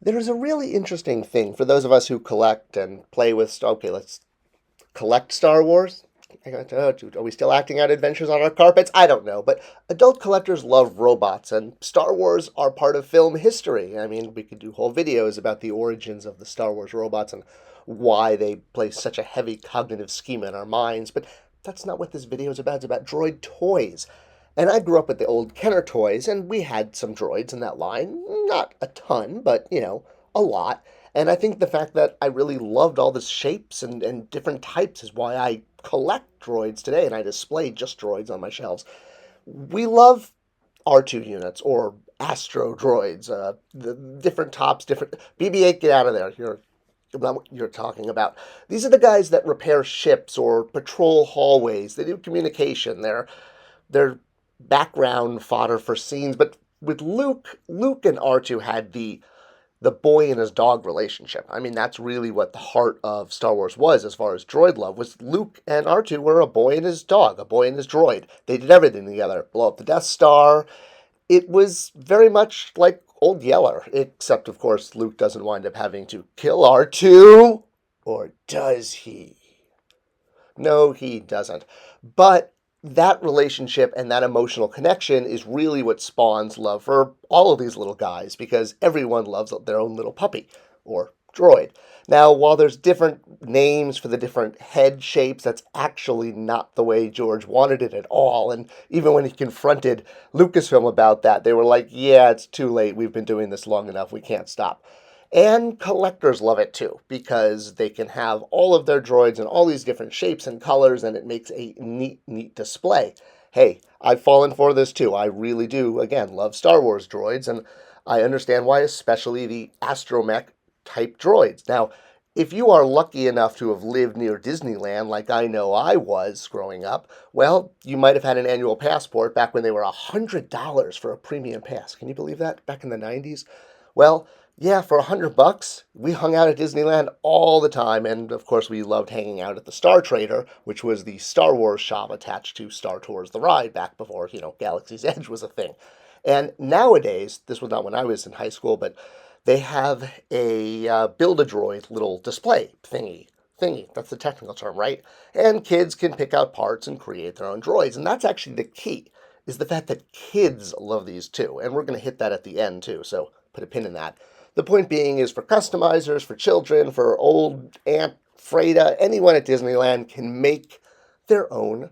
There's a really interesting thing for those of us who collect and play with. Okay, let's collect Star Wars. Are we still acting out adventures on our carpets? I don't know, but adult collectors love robots, and Star Wars are part of film history. I mean, we could do whole videos about the origins of the Star Wars robots and why they place such a heavy cognitive schema in our minds, but that's not what this video is about. It's about droid toys. And I grew up with the old Kenner toys, and we had some droids in that line. Not a ton, but, a lot. And I think the fact that I really loved all the shapes and different types is why I collect droids today, and I display just droids on my shelves. We love R2 units or Astro droids, the different tops, different. BB-8, get out of there. You're not what you're talking about. These are the guys that repair ships or patrol hallways. They do communication. They're background fodder for scenes. But with Luke and R2 had the boy and his dog relationship. I mean, that's really what the heart of Star Wars was as far as droid love. Was Luke and R2 were a boy and his dog, a boy and his droid. They did everything together. Blow up the Death Star. It was very much like Old Yeller, except of course Luke doesn't wind up having to kill R2, or does he? No, he doesn't. But that relationship and that emotional connection is really what spawns love for all of these little guys because everyone loves their own little puppy or droid. Now, while there's different names for the different head shapes, that's actually not the way George wanted it at all. And even when he confronted Lucasfilm about that, they were like, yeah, it's too late. We've been doing this long enough. We can't stop. And collectors love it too, because they can have all of their droids in all these different shapes and colors, and it makes a neat display. Hey, I've fallen for this too. I really do, again, love Star Wars droids, and I understand why, especially the Astromech type droids. Now, if you are lucky enough to have lived near Disneyland, like I know I was growing up, well, you might have had an annual passport back when they were $100 for a premium pass. Can you believe that? Back in the 90s? Well, yeah, for $100, we hung out at Disneyland all the time, and of course, we loved hanging out at the Star Trader, which was the Star Wars shop attached to Star Tours the ride back before, Galaxy's Edge was a thing. And nowadays, this was not when I was in high school, but they have a Build-A-Droid little display thingy. That's the technical term, right? And kids can pick out parts and create their own droids, and that's actually the key. Is the fact that kids love these too, and we're going to hit that at the end too. So put a pin in that. The point being is for customizers, for children, for old Aunt Freda, anyone at Disneyland can make their own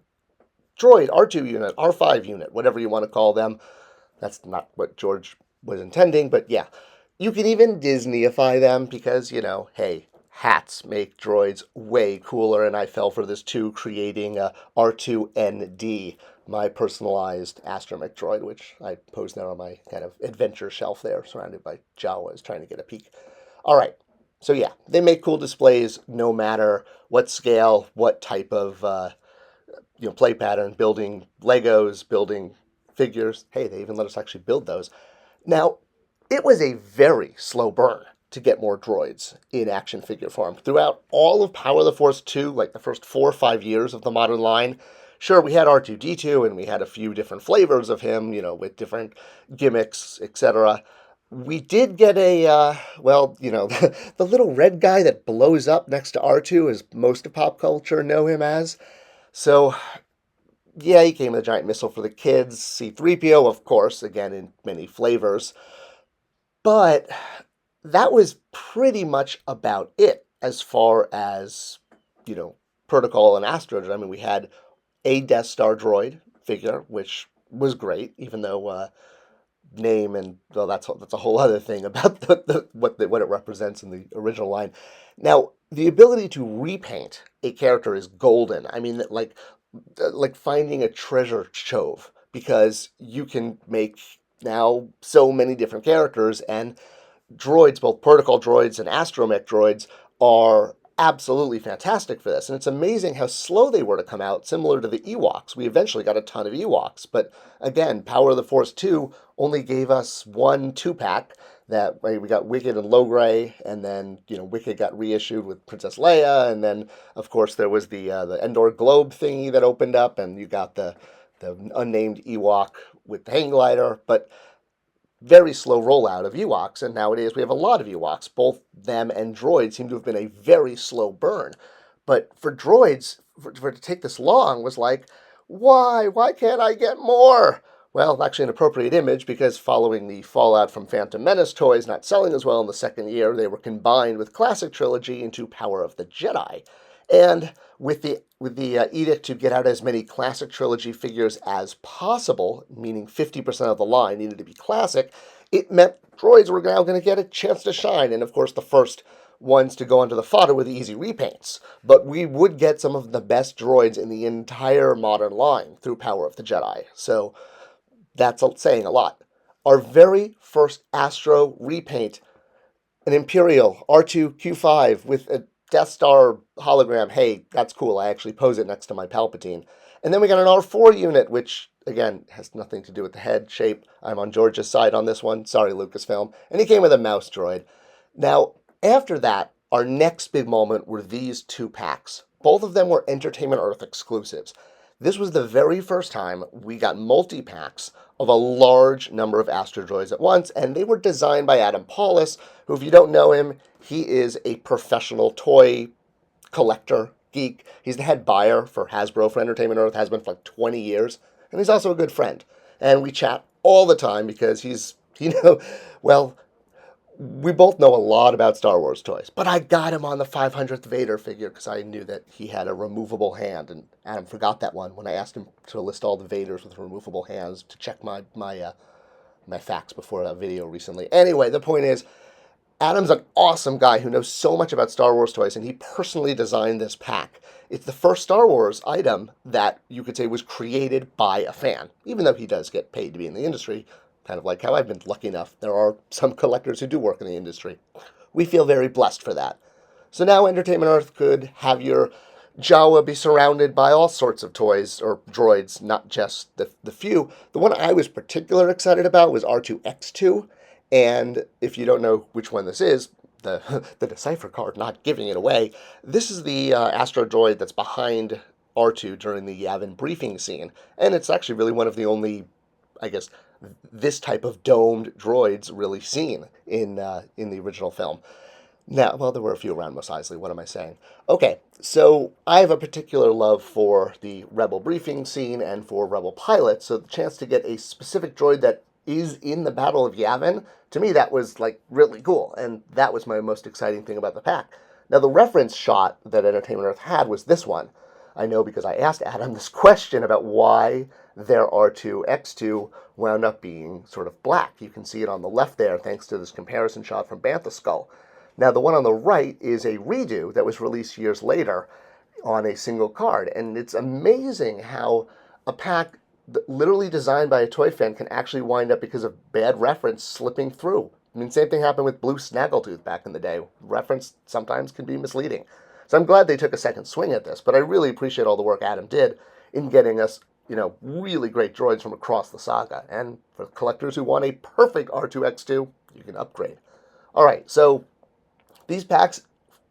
droid, R2 unit, R5 unit, whatever you want to call them. That's not what George was intending, but yeah. You can even Disneyify them because, hey, hats make droids way cooler, and I fell for this too, creating a R2ND, my personalized astromech droid, which I pose there on my kind of adventure shelf there, surrounded by Jawas, trying to get a peek. All right, so yeah, they make cool displays no matter what scale, what type of play pattern, building Legos, building figures. Hey, they even let us actually build those. Now, it was a very slow burn to get more droids in action figure form. Throughout all of Power of the Force 2, like the first 4 or 5 years of the modern line, sure, we had R2-D2 and we had a few different flavors of him, with different gimmicks, etc. We did get the little red guy that blows up next to R2, as most of pop culture know him as. So, yeah, he came with a giant missile for the kids. C-3PO, of course, again in many flavors. But that was pretty much about it as far as, Protocol and Astro. I mean, we had a Death Star droid figure, which was great, even though name and well, that's a whole other thing about what it represents in the original line. Now, the ability to repaint a character is golden. I mean, like finding a treasure trove because you can make now so many different characters and droids, both protocol droids and astromech droids, are absolutely fantastic for this. And it's amazing how slow they were to come out, similar to the Ewoks. We eventually got a ton of Ewoks, but again, Power of the Force 2 only gave us one 2-pack. That way we got Wicket and Logray, and then Wicket got reissued with Princess Leia, and then of course there was the Endor globe thingy that opened up, and you got the unnamed Ewok with the hang glider. But very slow rollout of Ewoks, and nowadays we have a lot of Ewoks. Both them and droids seem to have been a very slow burn. But for droids, for it to take this long was like, why? Why can't I get more? Well, actually an appropriate image, because following the fallout from Phantom Menace toys not selling as well in the second year, they were combined with Classic Trilogy into Power of the Jedi. And with the edict to get out as many Classic Trilogy figures as possible, meaning 50% of the line needed to be Classic, it meant droids were now going to get a chance to shine. And of course, the first ones to go onto the fodder were the easy repaints. But we would get some of the best droids in the entire modern line through Power of the Jedi. So that's saying a lot. Our very first Astro repaint, an Imperial R2-Q5 with a Death Star hologram. Hey, that's cool. I actually pose it next to my Palpatine. And then we got an R4 unit, which, again, has nothing to do with the head shape. I'm on George's side on this one. Sorry, Lucasfilm. And he came with a mouse droid. Now, after that, our next big moment were these two packs. Both of them were Entertainment Earth exclusives. This was the very first time we got multi-packs of a large number of Astro droids at once, and they were designed by Adam Paulus, who, if you don't know him, he is a professional toy collector geek. He's the head buyer for Hasbro for Entertainment Earth, has been for like 20 years, and he's also a good friend. And we chat all the time because he's, well, we both know a lot about Star Wars toys, but I got him on the 500th Vader figure because I knew that he had a removable hand, and Adam forgot that one when I asked him to list all the Vaders with removable hands to check my facts before that video recently. Anyway, the point is, Adam's an awesome guy who knows so much about Star Wars toys, and he personally designed this pack. It's the first Star Wars item that you could say was created by a fan, even though he does get paid to be in the industry. Kind of like how I've been lucky enough. There are some collectors who do work in the industry. We feel very blessed for that. So now Entertainment Earth could have your Jawa be surrounded by all sorts of toys or droids, not just the few. The one I was particularly excited about was R2-X2. And if you don't know which one this is, the decipher card not giving it away, this is the Astro droid that's behind R2 during the Yavin briefing scene. And it's actually really one of the only, I guess, this type of domed droids really seen in the original film. Now, well, there were a few around Mos Eisley. What am I saying? Okay, so I have a particular love for the Rebel briefing scene and for Rebel pilots, so the chance to get a specific droid that is in the Battle of Yavin, to me that was like really cool, and that was my most exciting thing about the pack. Now, the reference shot that Entertainment Earth had was this one. I know because I asked Adam this question about why their R2-X2 wound up being sort of black. You can see it on the left there thanks to this comparison shot from Bantha Skull. Now, the one on the right is a redo that was released years later on a single card, and it's amazing how a pack literally designed by a toy fan can actually wind up, because of bad reference, slipping through. I mean, same thing happened with Blue Snaggletooth back in the day. Reference sometimes can be misleading. So I'm glad they took a second swing at this, but I really appreciate all the work Adam did in getting us, really great droids from across the saga. And for collectors who want a perfect R2-X2, you can upgrade. All right, so these packs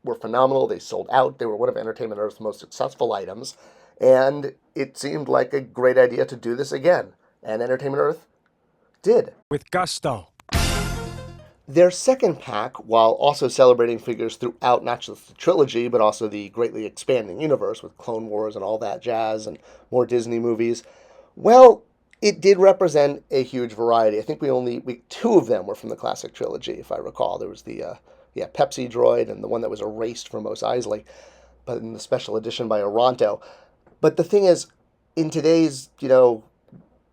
were phenomenal. They sold out. They were one of Entertainment Earth's most successful items, and it seemed like a great idea to do this again. And Entertainment Earth did. With gusto. Their second pack, while also celebrating figures throughout not just the trilogy, but also the greatly expanding universe with Clone Wars and all that jazz and more Disney movies, well, it did represent a huge variety. I think two of them were from the classic trilogy, if I recall. There was the Pepsi droid and the one that was erased from Mos Eisley, but in the special edition by Oronto. But the thing is, in today's,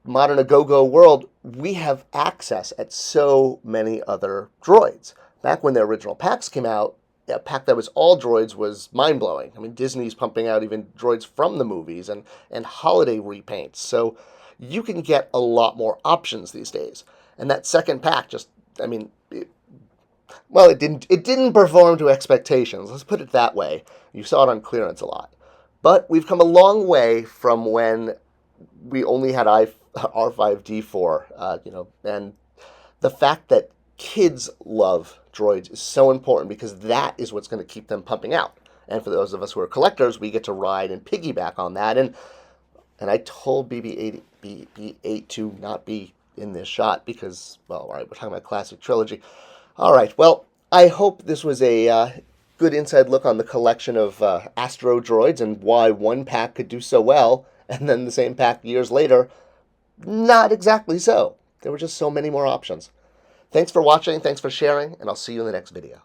modern a-go-go world, we have access at so many other droids. Back when the original packs came out, a pack that was all droids was mind-blowing. I mean, Disney's pumping out even droids from the movies and holiday repaints. So you can get a lot more options these days. And that second pack it didn't perform to expectations. Let's put it that way. You saw it on clearance a lot. But we've come a long way from when we only had R5D4, and the fact that kids love droids is so important because that is what's going to keep them pumping out. And for those of us who are collectors, we get to ride and piggyback on that. And I told BB-8 to not be in this shot because, well, all right, we're talking about classic trilogy. All right, well, I hope this was a good inside look on the collection of Astro droids and why one pack could do so well, and then the same pack years later, not exactly so. There were just so many more options. Thanks for watching, thanks for sharing, and I'll see you in the next video.